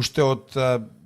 Уште од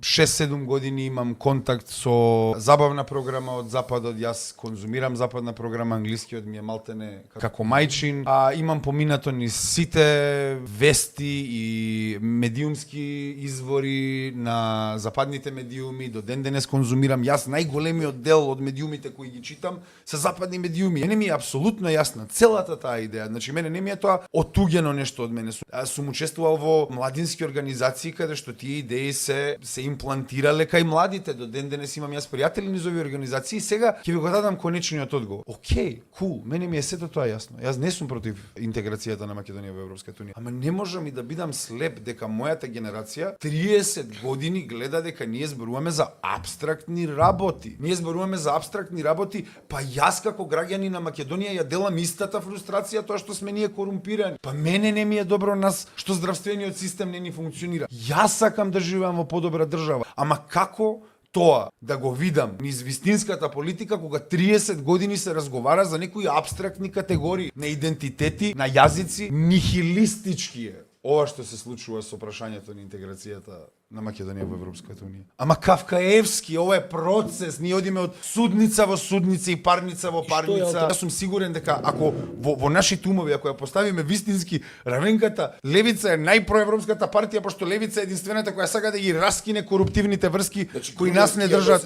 6-7 години имам контакт со забавна програма од Западот. Јас конзумирам западна програма, англискиот ми е малтене како мајчин. Имам поминато ни сите вести и медиумски извори на западните медиуми. До ден денес конзумирам. Јас најголемиот дел од медиумите кои ги читам се западни медиуми. Мене ми е апсолутно јасна целата таа идеја. Значи мене не ми е тоа отуѓено нешто од мене. Сум учествувал во младински организации каде што тие идеи се имплантирале кај младите. До ден денес имам јас пријатели низ овие организации. Сега ќе ви го дадам конечниот одговор. Океј, кул, мене ми е сето тоа јасно. Јас не сум против интеграцијата на Македонија во Европската унија. Ама не можам и да бидам слеп дека мојата генерација 30 години гледа дека ние зборуваме за апстрактни работи. Ние зборуваме за апстрактни работи, па јас како граѓани на Македонија ја делам истата фрустрација тоа што сме ние корумпирани. Па мене не ми е добро нас што здравствениот систем не ни функционира. Јас сакам да живеам во подобра држава. Ама како тоа да го видам низ вистинската политика кога 30 години се разговара за некои апстрактни категории на идентитети, на јазици, нихилистички е ова што се случува со прашањето на интеграцијата на Македонија во Европската унија. Ама кавкаевски, ова е процес, ние одиме од судница во судница и парница во парница. Јас сум сигурен дека ако во нашите умови, ако ја поставиме вистински равенката, левица е најпроевропската партија, пошто левица е единствената која сака да ги раскине коруптивните врски кои нас не држат.